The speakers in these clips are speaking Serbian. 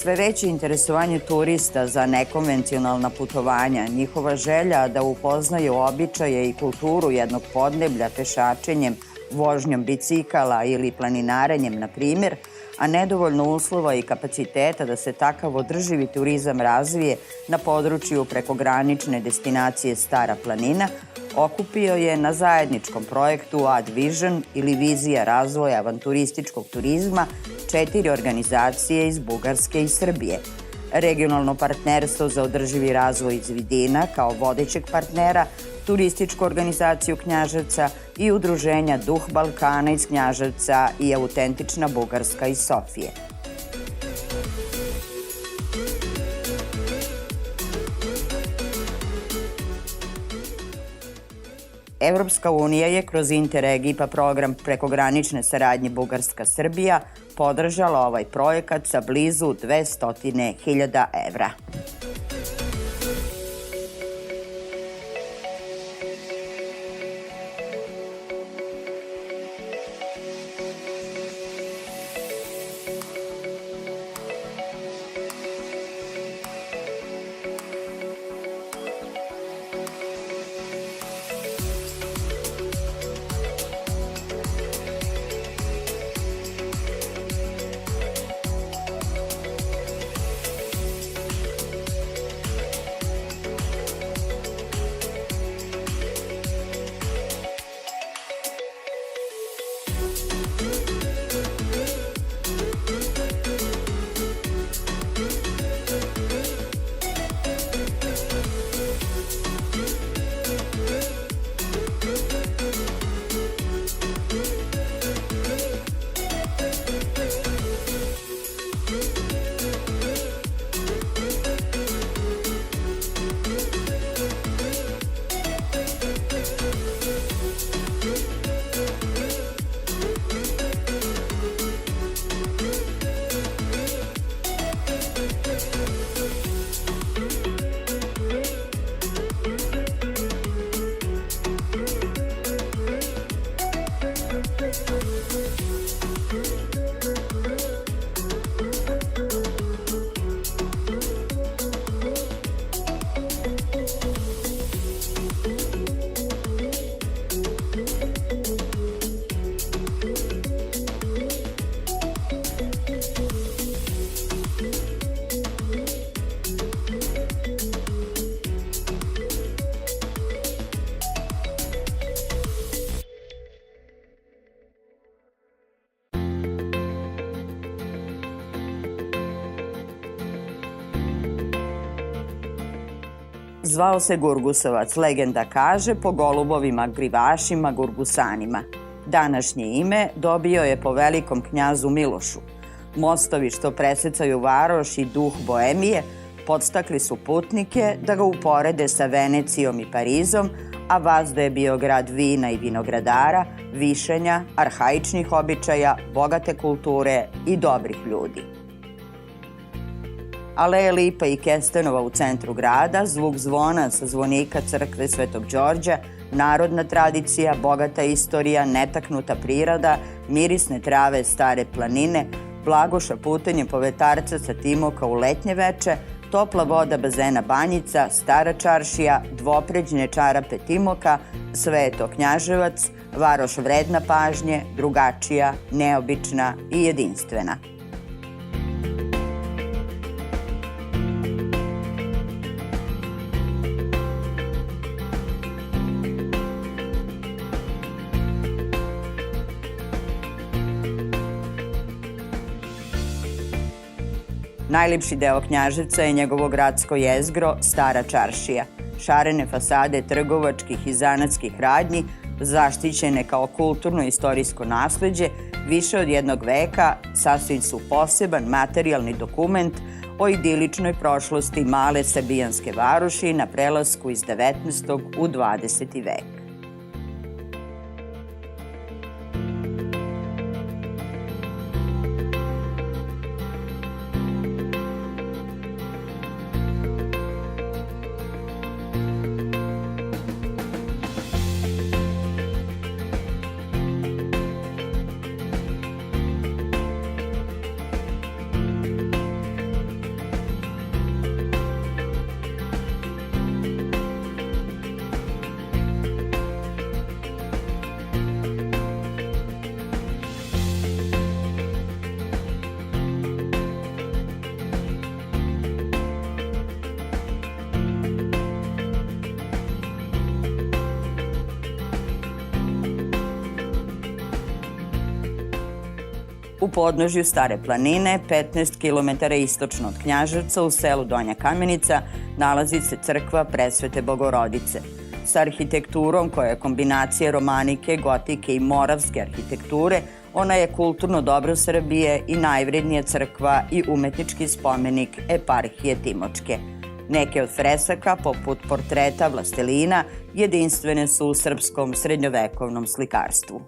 Sve veće interesovanje turista za nekonvencionalna putovanja, njihova želja da upoznaju običaje i kulturu jednog podneblja pešačenjem, vožnjom bicikala ili planinarenjem, na primjer, a nedovoljno uslova i kapaciteta da se takav održivi turizam razvije na području prekogranične destinacije Stara planina, okupio je na zajedničkom projektu Ad Vision ili Vizija razvoja avanturističkog turizma 4 organizacije iz Bugarske i Srbije. Regionalno partnerstvo za održivi razvoj iz Vidina kao vodećeg partnera, turističku organizaciju Knjaževca i udruženja Duh Balkana iz Knjaževca i Autentična Bugarska iz Sofije. Evropska unija je kroz Interreg IPA program prekogranične saradnje Bugarska-Srbija podržala ovaj projekat sa blizu 200.000 evra. Zvao se Gurgusovac, legenda kaže, po golubovima grivašima Gurgusanima. Današnje ime dobio je po velikom knjazu Milošu. Mostovi što presecaju varoš i duh boemije podstakli su putnike da ga uporede sa Venecijom i Parizom, a Vazda je bio grad vina i vinogradara, višenja, arhaičnih običaja, bogate kulture i dobrih ljudi. Aleje lipa i kestenova u centru grada, zvuk zvona sa zvonika crkve Svetog Đorđa, narodna tradicija, bogata istorija, netaknuta priroda, mirisne trave Stare planine, blago šaputanje povetarca sa Timoka u letnje veče, topla voda bazena Banjica, Stara čaršija, dvopređne čarape Timoka, sve je to Knjaževac, varoš vredna pažnje, drugačija, neobična i jedinstvena. Najljepši deo Knjaževca je njegovo gradsko jezgro, Stara čaršija. Šarene fasade trgovačkih i zanatskih radnji, zaštićene kao kulturno-istorijsko nasleđe, više od jednog veka, sasvim su poseban materijalni dokument o idiličnoj prošlosti male srbijanske varoši na prelasku iz 19. u 20. vek. U podnožju Stare planine, 15 km istočno od Knjaževca, u selu Donja Kamenica, nalazi se crkva Presvete Bogorodice. Sa arhitekturom koja je kombinacija romanike, gotike i moravske arhitekture, ona je kulturno dobro Srbije i najvrednija crkva i umetnički spomenik eparhije Timočke. Neke od fresaka, poput portreta vlastelina, jedinstvene su u srpskom srednjovekovnom slikarstvu.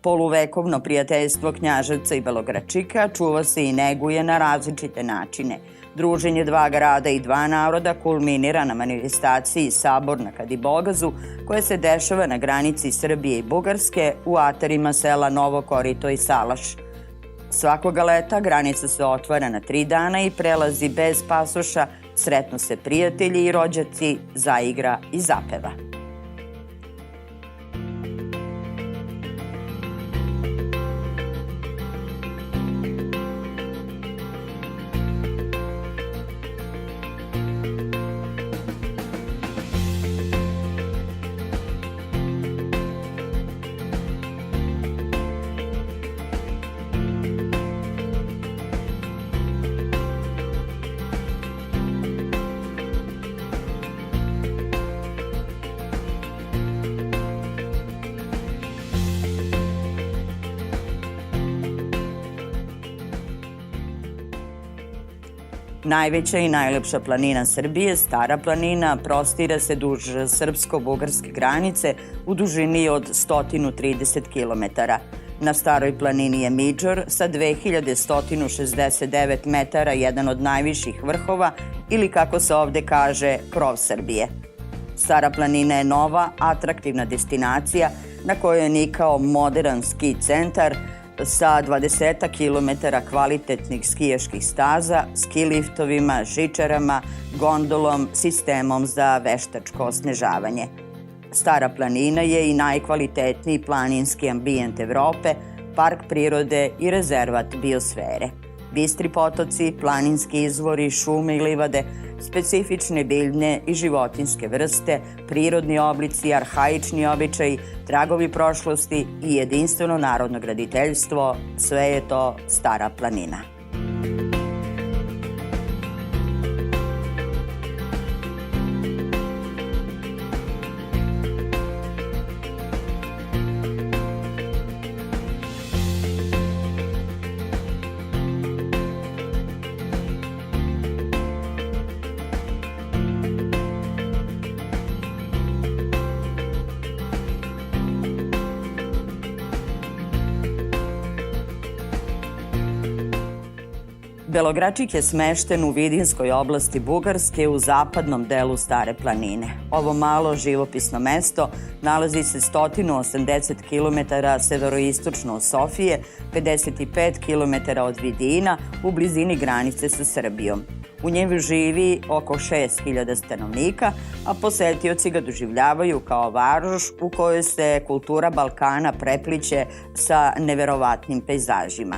Poluvekovno prijateljstvo Knjaževca i Belogračika čuva se i neguje na različite načine. Druženje dva grada i dva naroda kulminira na manifestaciji Sabor na Kadibogazu, koja se dešava na granici Srbije i Bugarske u atarima sela Novo Korito i Salaš. Svakoga leta granica se otvara na 3 dana i prelazi bez pasoša, sretnu se prijatelji i rođaci, zaigra i zapeva. Najveća i najlepša planina Srbije, Stara planina, prostira se duž srpsko-bugarske granice u dužini od 130 km. Na Staroj planini je Midžor sa 2169 metara, jedan od najviših vrhova ili, kako se ovde kaže, krov Srbije. Stara planina je nova, atraktivna destinacija na kojoj je nikao modern ski centar sa 20 km kvalitetnih skijaških staza, ski liftovima, žičarama, gondolom, sistemom za veštačko osnežavanje. Stara planina je i najkvalitetniji planinski ambijent Evrope, park prirode i rezervat biosfere. Bistri potoci, planinski izvori, šume i livade, specifične biljne i životinjske vrste, prirodni oblici, arhaični običaji, tragovi prošlosti i jedinstveno narodno graditeljstvo, sve je to Stara planina. Belogračik je smešten u Vidinskoj oblasti Bugarske u zapadnom delu Stare planine. Ovo malo živopisno mesto nalazi se 180 km severoistočno od Sofije, 55 km od Vidina u blizini granice sa Srbijom. U njemu živi oko 6000 stanovnika, a posetioci ga doživljavaju kao varoš u kojoj se kultura Balkana prepliće sa neverovatnim pejzažima.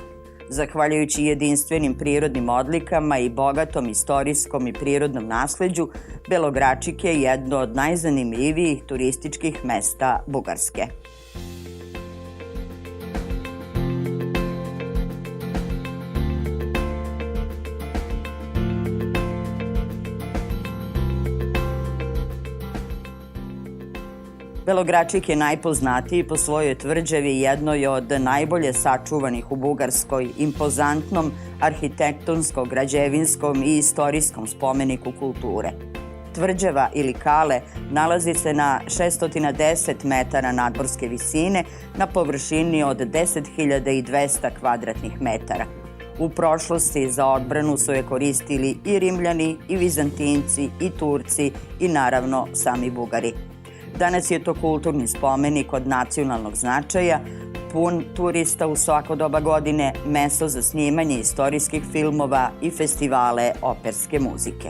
Zahvaljujući jedinstvenim prirodnim odlikama i bogatom istorijskom i prirodnom nasleđu, Belogračik je jedno od najzanimljivijih turističkih mesta Bugarske. Belogračik je najpoznatiji po svojoj tvrđavi, jednoj od najbolje sačuvanih u Bugarskoj, impozantnom arhitektonskom, građevinskom i istorijskom spomeniku kulture. Tvrđava ili kale nalazi se na 610 metara nadmorske visine na površini od 10.200 kvadratnih metara. U prošlosti za odbranu su je koristili i Rimljani, i Vizantinci, i Turci i naravno sami Bugari. Danas je to kulturni spomenik od nacionalnog značaja, pun turista u svako doba godine, mesto za snimanje istorijskih filmova i festivale operske muzike.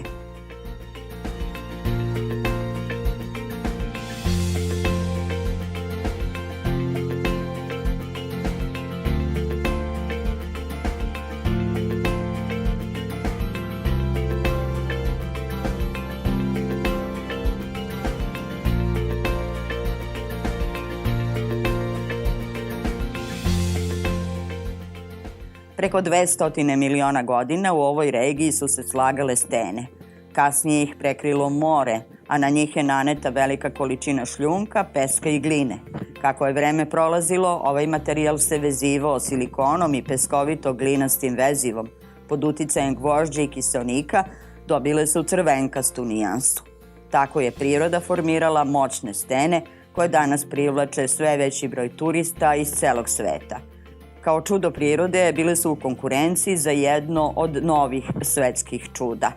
Preko 200 miliona godina u ovoj regiji su se slagale stene. Kasnije ih prekrilo more, a na njih je naneta velika količina šljunka, peska i gline. Kako je vreme prolazilo, ovaj materijal se vezivao silikonom i peskovito-glinastim vezivom. Pod uticajem gvožđa i kiseonika dobile su crvenkastu nijansu. Tako je priroda formirala moćne stene koje danas privlače sve veći broj turista iz celog sveta. Kao čudo prirode bile su u konkurenciji za jedno od novih svetskih čuda.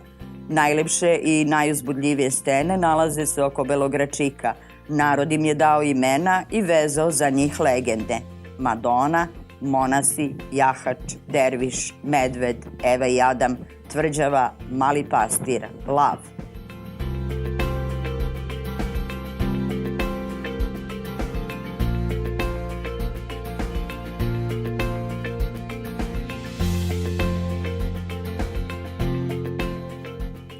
Najlepše i najuzbudljivije stene nalaze se oko Belogračika. Narod im je dao imena i vezao za njih legende. Madona, monasi, jahač, derviš, medved, Eva i Adam, tvrđava, mali pastir, lav.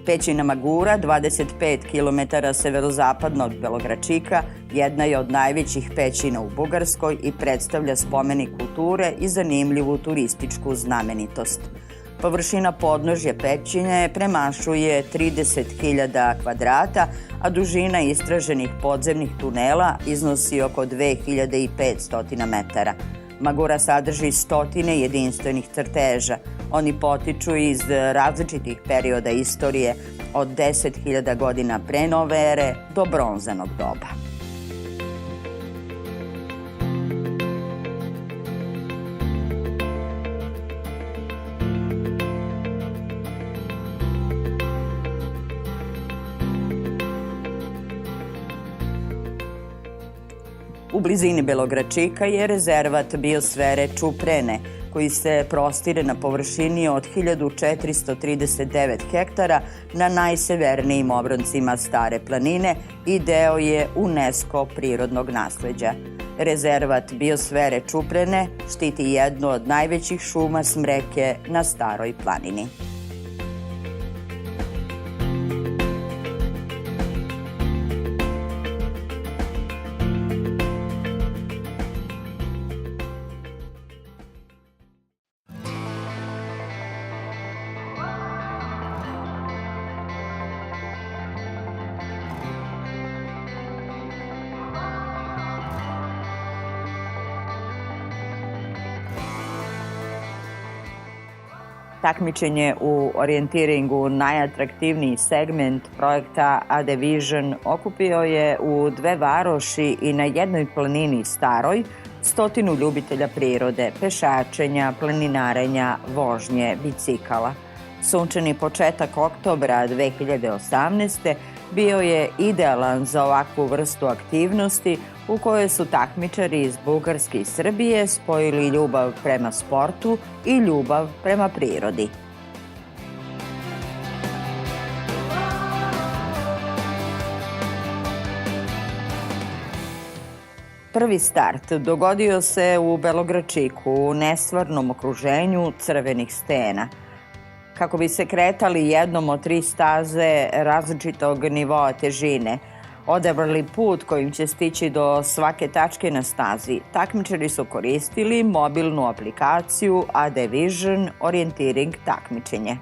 Pećina Magura, 25 km severozapadno od Belogračika, jedna je od najvećih pećina u Bugarskoj i predstavlja spomenik kulture i zanimljivu turističku znamenitost. Površina podnožja pećine premašuje 30.000 kvadrata, a dužina istraženih podzemnih tunela iznosi oko 2500 metara. Magura sadrži stotine jedinstvenih crteža. Oni potiču iz različitih perioda istorije od 10.000 godina pre nove ere do bronzanog doba. U blizini Belogračika je rezervat biosfere Čuprene, koji se prostire na površini od 1439 hektara na najsevernijim obroncima Stare planine i deo je UNESCO prirodnog nasleđa. Rezervat biosfere Čuprene štiti jednu od najvećih šuma smreke na Staroj planini. Takmičenje u orijentiringu, najatraktivniji segment projekta A-Division, okupio je u dve varoši i na jednoj planini Staroj 100 ljubitelja prirode, pešačenja, planinarenja, vožnje, bicikala. Sunčani početak oktobra 2018. bio je idealan za ovakvu vrstu aktivnosti u kojoj su takmičari iz Bugarske i Srbije spojili ljubav prema sportu i ljubav prema prirodi. Prvi start dogodio se u Belogračiku, u nestvarnom okruženju crvenih stena. Kako bi se kretali jednom od 3 staze različitog nivoa težine, odabrali put kojim će stići do svake tačke na stazi, takmičari su koristili mobilnu aplikaciju AD Vision Orienteering takmičenje.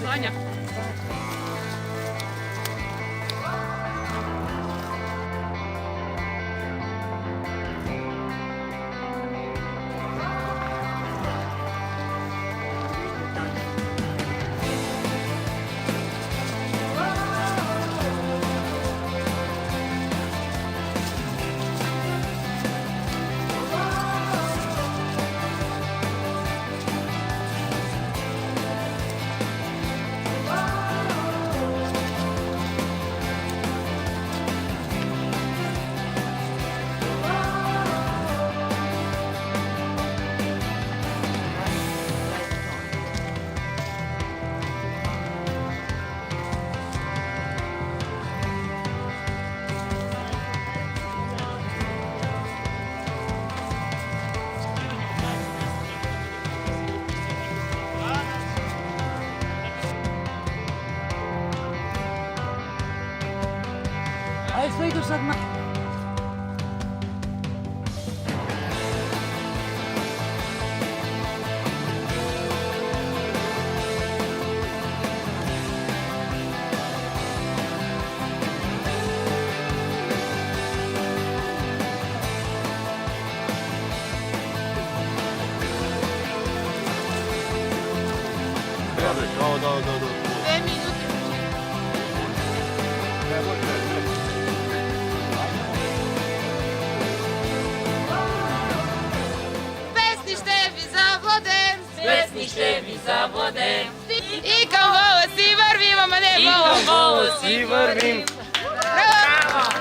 Vanja. Ajde, što idu sad na... Pesništevi za vode i kao vola si vrvim, ama ne vola. I kao vola si vrvim. Bravo!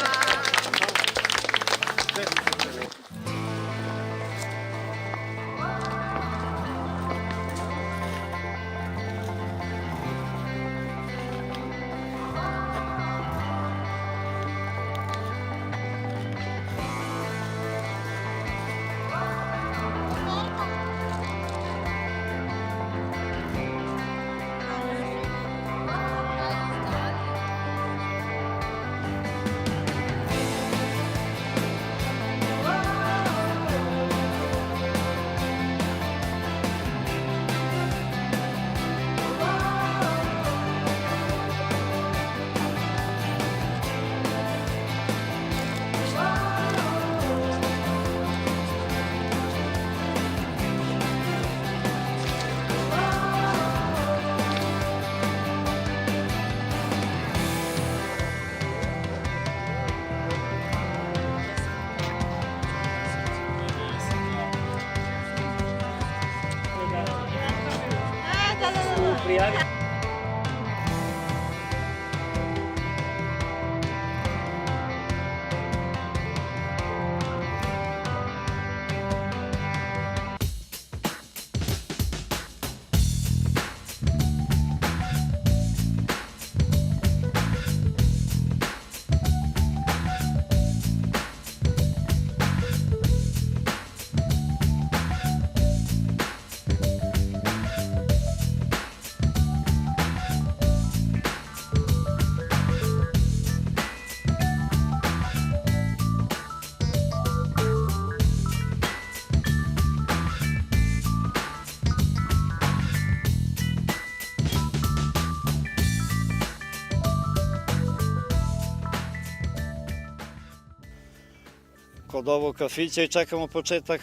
Kod ovog kafića i čekamo početak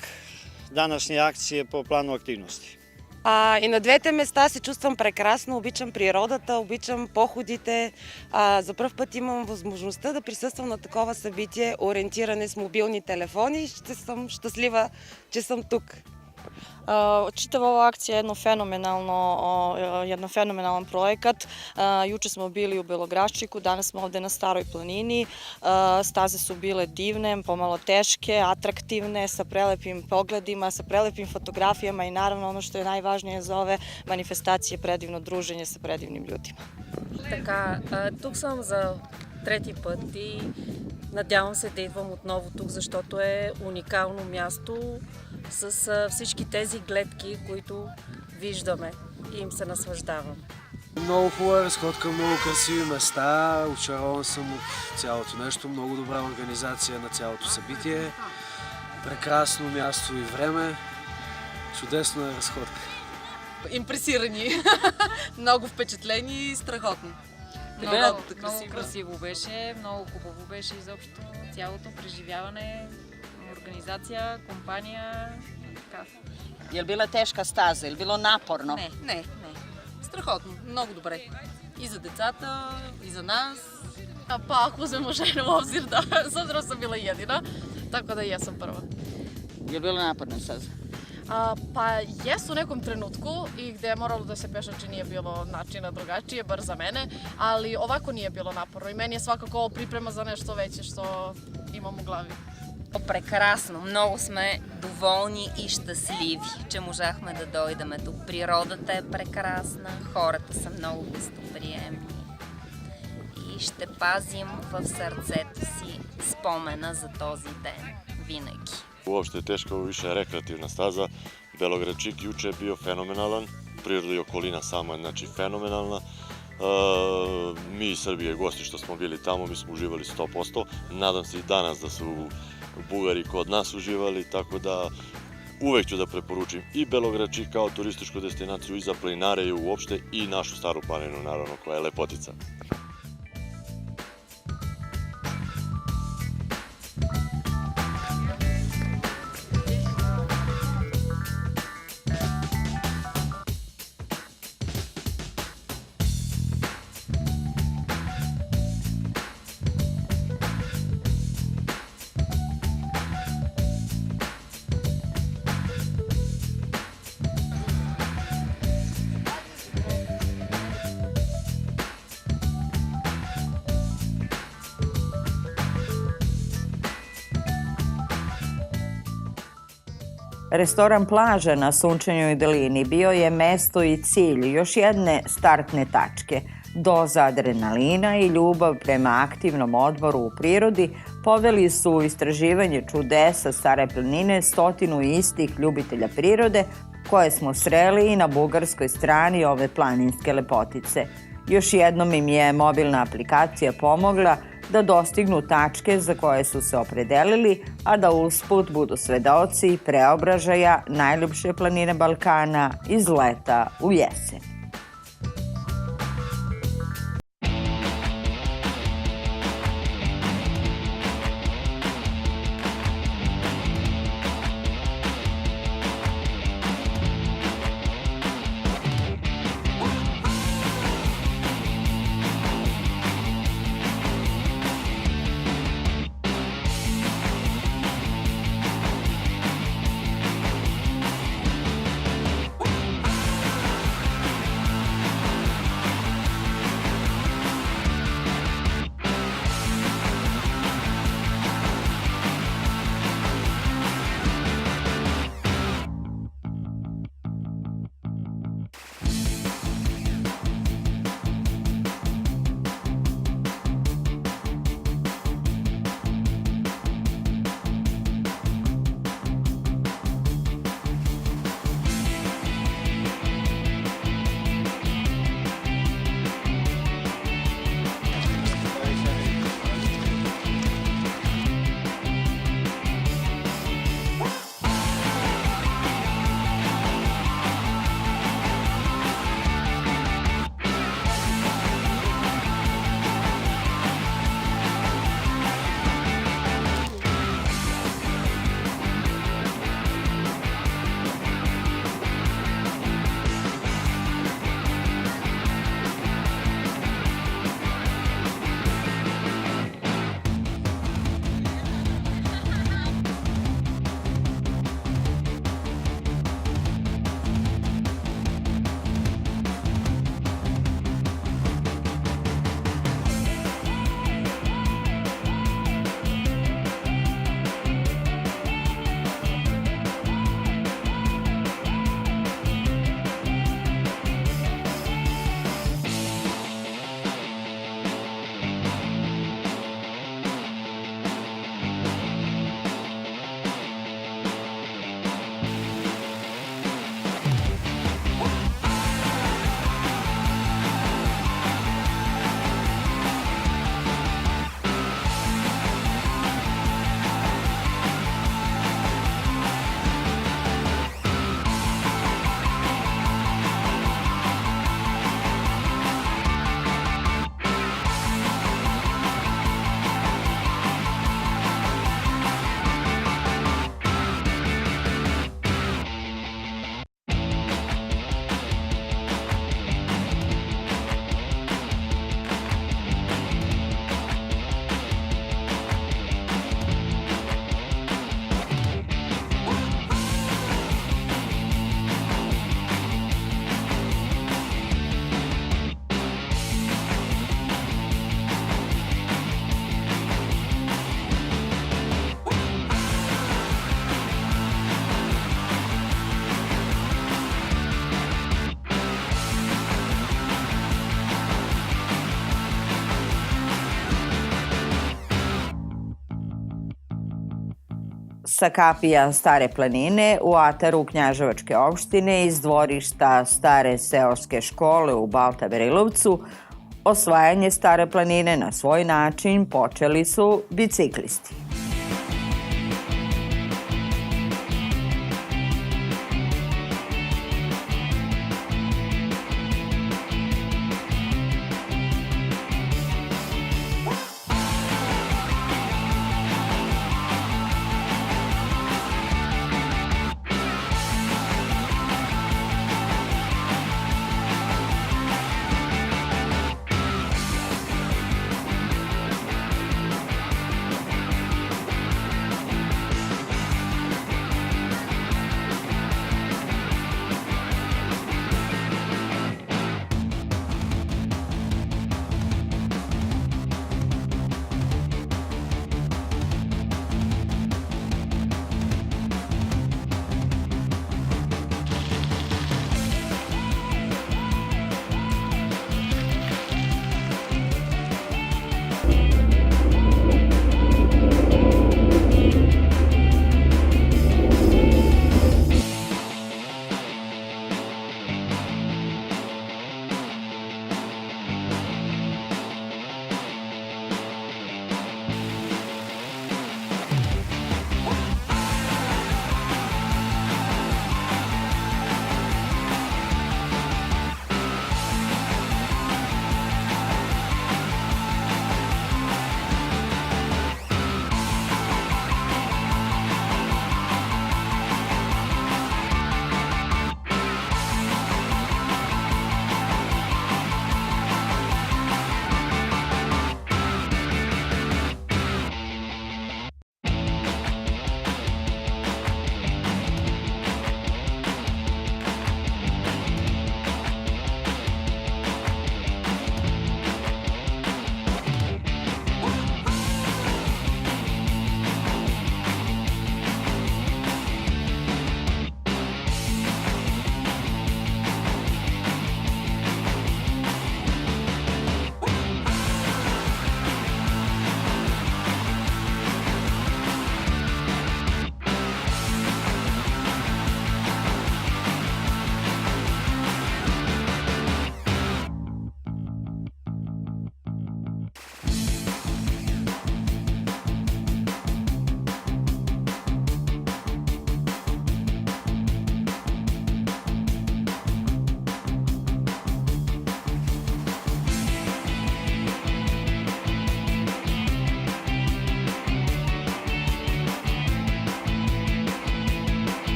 današnje akcije по плану активности. И на двете места се чувствам прекрасно, обичам природата, обичам походите. За пръв път имам възможността да присъствам на такова събитие, ориентиране с мобилни телефони и ще съм щастлива, че съм тук. Čitava ova akcija je jedan fenomenalan projekat. Juče smo bili u Belograščiku, danas smo ovde na Staroj planini. Staze su bile divne, pomalo teške, atraktivne, sa prelepim pogledima, sa prelepim fotografijama i naravno ono što je najvažnije za ove manifestacije, predivno druženje sa predivnim ljudima. Така, тук съм за трети път и надявам се да идвам отново тук, защото е уникално място с всички тези гледки, които виждаме и им се наслаждавам. Много хубава разходка, много красиви места, очарован съм от цялото нещо, много добра организация на цялото събитие, прекрасно място и време, чудесна разходка. Импресирани, много впечатлени и страхотно. Много красиво беше, много хубаво беше изобщо цялото преживяване, организация, компания. Така. Je li bila teška staza, je li bilo naporno? Не. Страхотно, много добре. И за децата, и за нас. Pa ako uzmemo žene u obzir da s obzirom sam bila jedina, tako da i ja sam prva. Je li bilo naporna staza? Pa jesu u nekom trenutku i gde je moralo da se pešači nije bilo načina drugačije, bar za mene, ali ovako nije bilo naporno i meni je svakako ovo priprema za нещо veće što imam u glavi. Прекрасно! Много сме доволни и щастливи, че можахме да дойдем тук. Природата е прекрасна, хората са много гостоприемни и ще пазим в сърцето си спомена за този ден винаги. Uopšte je teška, ovo više rekreativna staza. Belogradčik juče je bio fenomenalan, priroda i okolina sama je fenomenalna. Mi iz Srbije, gosti što smo bili tamo, mi smo uživali 100%. Nadam se i danas da su Bugari kod nas uživali, tako da uvek ću da preporučim i Belogradčik kao turističku destinaciju i za planinare i uopšte i našu Staru planinu, naravno, koja je lepotica. Restoran Plaža na Sunčanoj dolini bio je mesto i cilj još jedne startne tačke. Doza adrenalina i ljubav prema aktivnom odmoru u prirodi poveli su u istraživanje čudesa Stare planine 100 istih ljubitelja prirode koje smo sreli i na bugarskoj strani ove planinske lepotice. Još jednom im je mobilna aplikacija pomogla da dostignu tačke za koje su se opredelili, a da usput budu svedoci preobražaja najljubše planine Balkana iz leta u jesen. Sa kapija Stare planine u ataru Knjaževačke opštine iz dvorišta stare seoske škole u Balta Berilovcu osvajanje Stare planine na svoj način počeli su biciklisti.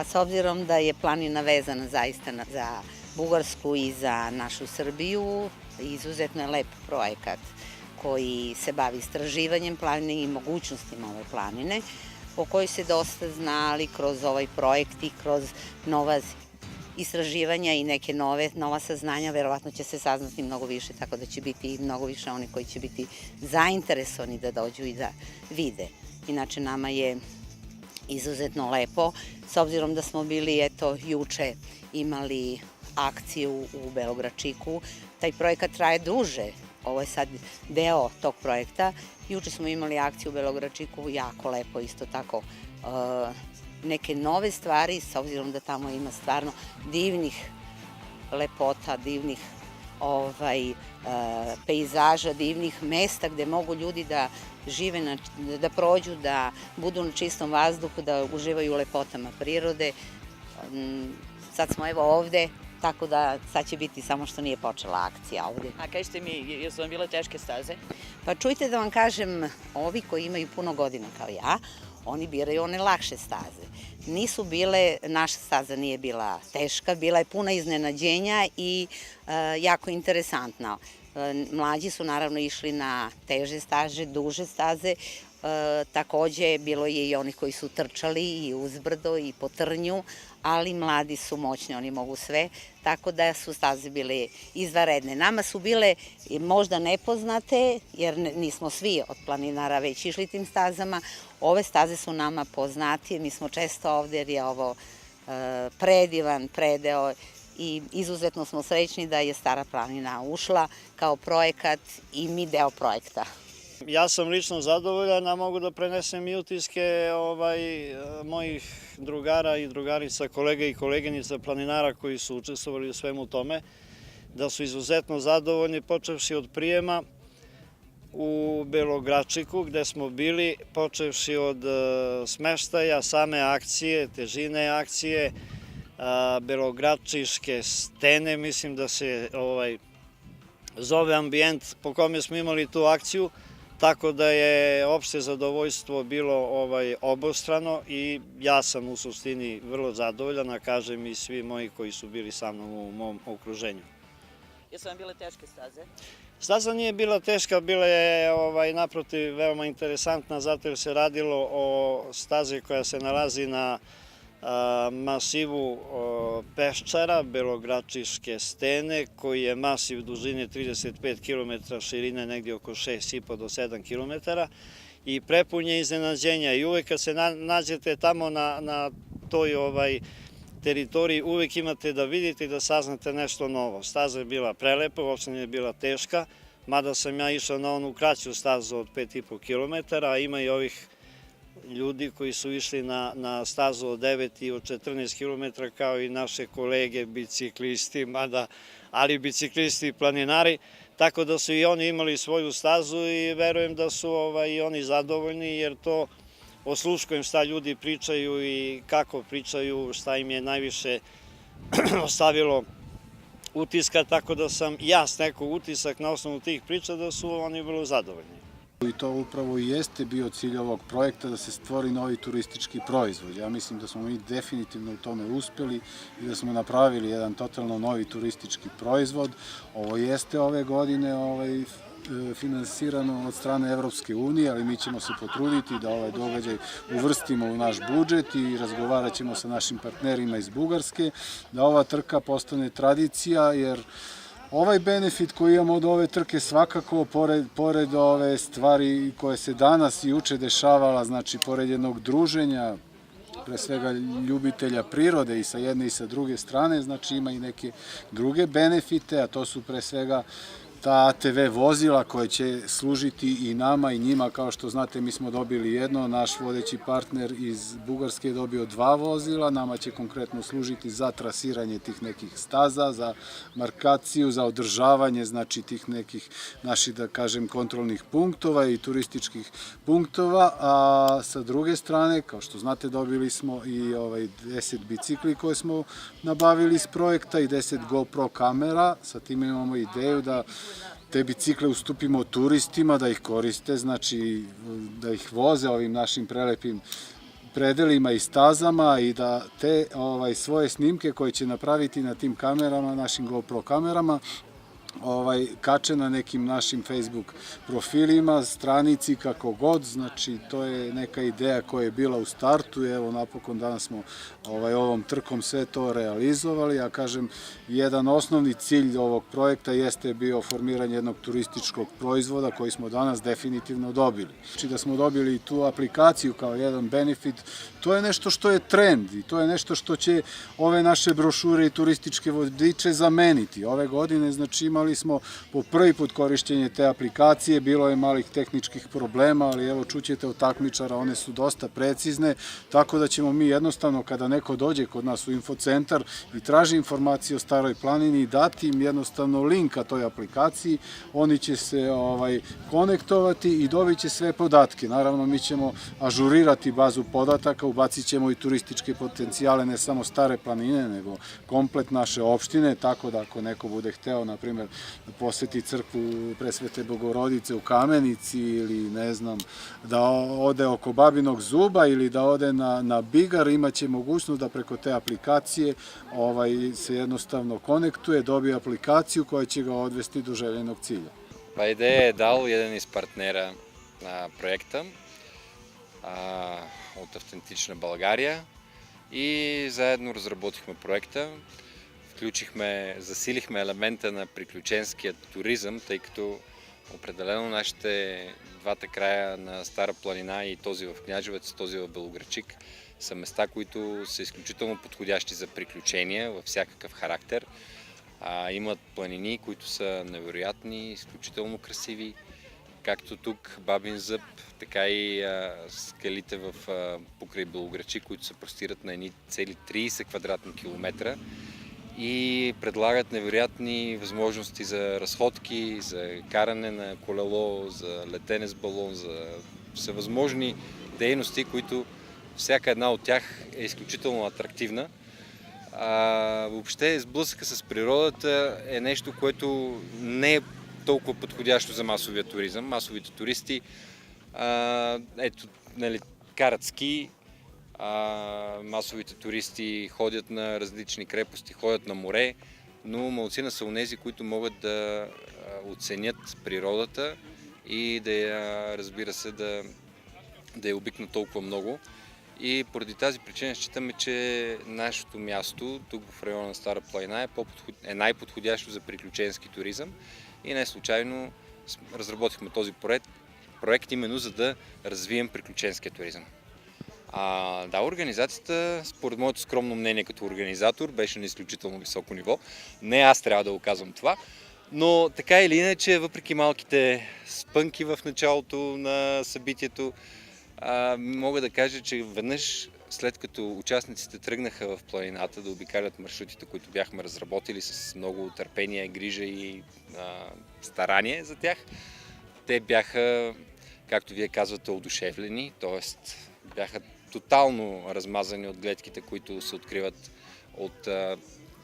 Pa s obzirom da je planina vezana zaista za Bugarsku i za našu Srbiju, izuzetno je lep projekat koji se bavi istraživanjem planine i mogućnostima ove planine, o kojoj se dosta zna, ali kroz ovaj projekt i kroz nova istraživanja i neke nova saznanja, verovatno će se saznati mnogo više, tako da će biti mnogo više oni koji će biti zainteresovani da dođu i da vide. Inače, nama je izuzetno lepo, s obzirom da smo bili, eto, juče imali akciju u Belogračiku. Taj projekat traje duže, ovo je sad deo tog projekta. Juče smo imali akciju u Belogračiku, jako lepo, isto tako neke nove stvari, s obzirom da tamo ima stvarno divnih lepota, divnih pejzaža, divnih mesta gde mogu ljudi da žive, da prođu, da budu na čistom vazduhu, da uživaju u lepotama prirode. Sad smo evo ovde, tako da sad će biti samo što nije počela akcija ovde. A kažete mi, jesu vam bile teške staze? Pa čujte da vam kažem, ovi koji imaju puno godina kao ja, oni biraju one lakše staze. Nisu bile, naša staza nije bila teška, bila je puna iznenađenja i jako interesantna. Mlađi su naravno išli na teže staze, duže staze, takođe bilo je i onih koji su trčali i uzbrdo i po trnju, ali mladi su moćni, oni mogu sve, tako da su staze bile izvanredne. Nama su bile možda nepoznate, jer nismo svi od planinara već išli tim stazama. Ove staze su nama poznatije, mi smo često ovde jer je ovo predivan predeo i izuzetno smo srećni da je Stara planina ušla kao projekat i mi deo projekta. Ja sam lično zadovoljan, a mogu da prenesem i utiske mojih drugara i drugarica, kolega i koleginica planinara koji su učestvovali u svemu tome, da su izuzetno zadovoljni, počevši od prijema u Belogračiku gde smo bili, počevši od smeštaja, same akcije, težine akcije, Belogračiške stene, mislim da se zove ambijent po kome smo imali tu akciju, tako da je opšte zadovoljstvo bilo obostrano i ja sam u suštini vrlo zadovoljan, a kažem i svi moji koji su bili sa mnom u mom okruženju. Jesu vam bile teške staze? Staza nije bila teška, bila je naprotiv veoma interesantna, zato jer se radilo o stazi koja se nalazi na masivu Peščara, Belogračiške stene, koji je masiv dužine 35 km, širine negdje oko 6,5 do 7 km i prepun je iznenađenja i uvek kad se nađete tamo na toj teritoriji, uvek imate da vidite i da saznate nešto novo. Staza je bila prelepa, uopšte nije bila teška, mada sam ja išao na onu kraću stazu od 5,5 km, a ima i ovih ljudi koji su išli na stazu od 9 i od 14 km, kao i naše kolege biciklisti, ali biciklisti i planinari, tako da su i oni imali svoju stazu i verujem da su i oni zadovoljni, jer to osluškujem šta ljudi pričaju i kako pričaju, šta im je najviše ostavilo utiska, tako da sam ja stekao utisak na osnovu tih priča da su oni vrlo zadovoljni. I to upravo i jeste bio cilj ovog projekta, da se stvori novi turistički proizvod. Ja mislim da smo mi definitivno u tome uspeli i da smo napravili jedan totalno novi turistički proizvod. Ovo jeste ove godine finansirano od strane Evropske unije, ali mi ćemo se potruditi da ovaj događaj uvrstimo u naš budžet i razgovarat ćemo sa našim partnerima iz Bugarske, da ova trka postane tradicija, jer ovaj benefit koji imamo od ove trke svakako, pored ove stvari koje se danas i juče dešavala, znači pored jednog druženja, pre svega ljubitelja prirode i sa jedne i sa druge strane, znači ima i neke druge benefite, a to su pre svega ta ATV vozila koje će služiti i nama i njima. Kao što znate, mi smo dobili jedno, naš vodeći partner iz Bugarske je dobio 2 vozila, nama će konkretno služiti za trasiranje tih nekih staza, za markaciju, za održavanje, znači tih nekih naših, da kažem, kontrolnih punktova i turističkih punktova, a sa druge strane, kao što znate, dobili smo i 10 bicikli koje smo nabavili iz projekta i 10 GoPro kamera, sa tim imamo ideju da te bicikle ustupimo turistima, da ih koriste, znači da ih voze ovim našim prelepim predelima i stazama i da te svoje snimke koje će napraviti na tim kamerama, našim GoPro kamerama, kače na nekim našim Facebook profilima, stranici, kako god, znači to je neka ideja koja je bila u startu i evo napokon danas smo ovom trkom sve to realizovali. Ja kažem, jedan osnovni cilj ovog projekta jeste bio formiranje jednog turističkog proizvoda koji smo danas definitivno dobili. Znači da smo dobili tu aplikaciju kao jedan benefit, to je nešto što je trend i to je nešto što će ove naše brošure i turističke vodiče zameniti. Ove godine, znači, imali smo po prvi put korišćenje te aplikacije, bilo je malih tehničkih problema, ali evo čućete od takmičara, one su dosta precizne, tako da ćemo mi jednostavno kada neko dođe kod nas u infocentar i traži informacije o Staroj planini, dati im jednostavno link ka toj aplikaciji, oni će se konektovati i dobit će sve podatke. Naravno, mi ćemo ažurirati bazu podataka, ubacit ćemo i turističke potencijale ne samo Stare planine, nego komplet naše opštine, tako da ako neko bude hteo, na primjer, poseti crkvu Presvete Bogorodice u Kamenici ili ne znam, da ode oko Babinog zuba ili da ode na Bigar, imaće mogućnost da preko te aplikacije se jednostavno konektuje, dobije aplikaciju koja će ga odvesti do željenog cilja. Pa ideja je dal jedan iz partnera na projekta от Автентична България и заедно разработихме проекта. Засилихме елемента на приключенския туризъм, тъй като определено нашите двата края на Стара планина и този в Княжевец, този в Белоградчик са места, които са изключително подходящи за приключения във всякакъв характер. Имат планини, които са невероятни, изключително красиви, както тук Бабин зъб, така и скалите покрай Белоградчик, които се простират на едни цели 30 квадратни километра и предлагат невероятни възможности за разходки, за каране на колело, за летене с балон, за всевъзможни дейности, които всяка една от тях е изключително атрактивна. Въобще сблъсъка с природата е нещо, което не е толкова подходящо за масовия туризъм. Масовите туристи карат ски, масовите туристи ходят на различни крепости, ходят на море, но малцина са онези, които могат да оценят природата и да я, разбира се, да я обикнат толкова много. И поради тази причина считаме, че нашето място тук в района на Стара планина е най-подходящо за приключенски туризъм и не случайно разработихме този проект именно за да развием приключенския туризъм. Организацията, според моето скромно мнение като организатор, беше на изключително високо ниво. Не аз трябва да го казвам това, но така или иначе, въпреки малките спънки в началото на събитието, мога да кажа, че веднъж след като участниците тръгнаха в планината да обикалят маршрутите, които бяхме разработили с много търпение, грижа и старание за тях, те бяха, както вие казвате, одушевлени, т.е. бяха тотално размазани от гледките, които се откриват от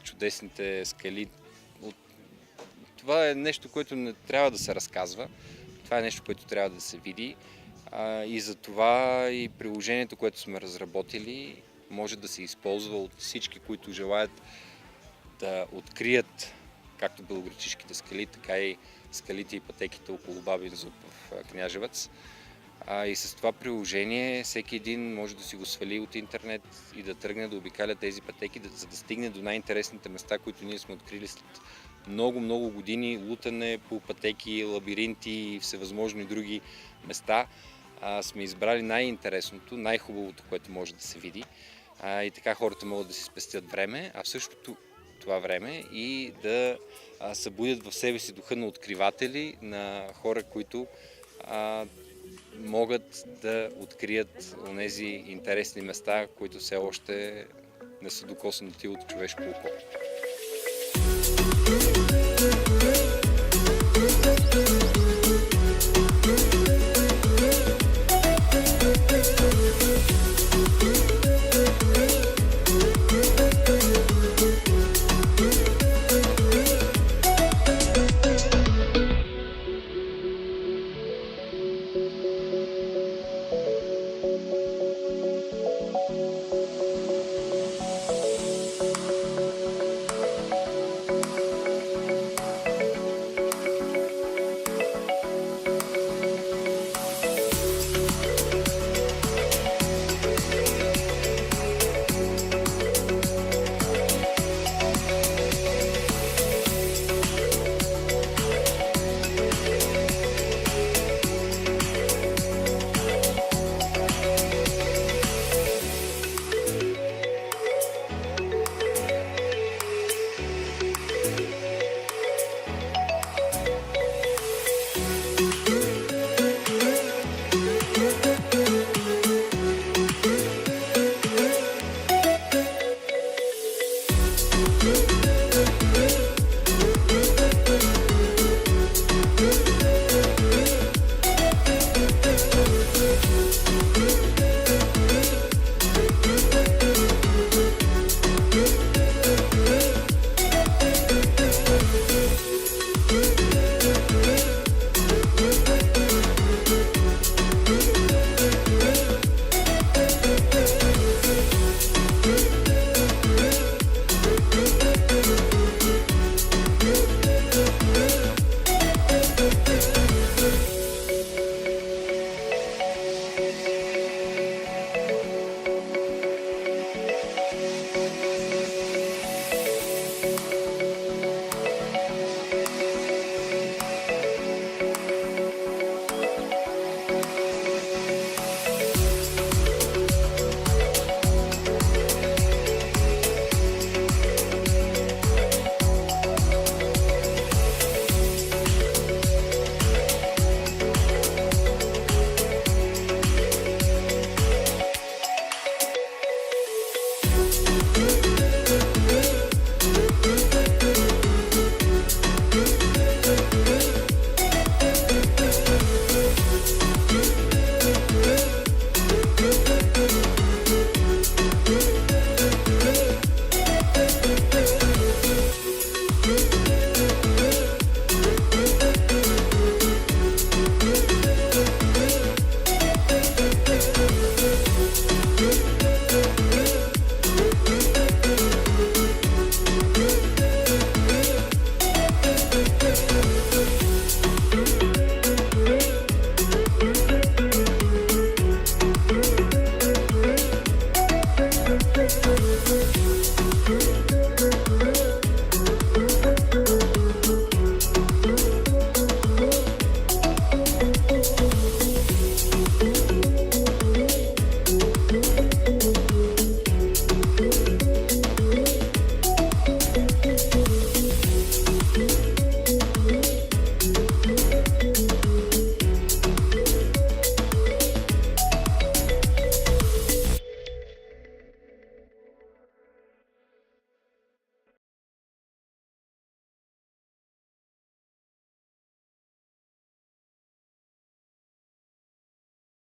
чудесните скали. Това е нещо, което не трябва да се разказва. Това е нещо, което трябва да се види. И за това и приложението, което сме разработили, може да се използва от всички, които желаят да открият както белоградчишките скали, така и скалите и пътеките около Бабин зуб в Княжевец. И с това приложение всеки един може да си го свали от интернет и да тръгне да обикаля тези пътеки, за да стигне до най-интересните места, които ние сме открили след много години лутане по пътеки, лабиринти и всевъзможни други места. Сме избрали най-интересното, най-хубавото, което може да се види. И така хората могат да си спестят време, а в същото това време и да събудят в себе си духа на откриватели, на хора, които могат да открият онези интересни места, които все още не са докоснати от човешко око.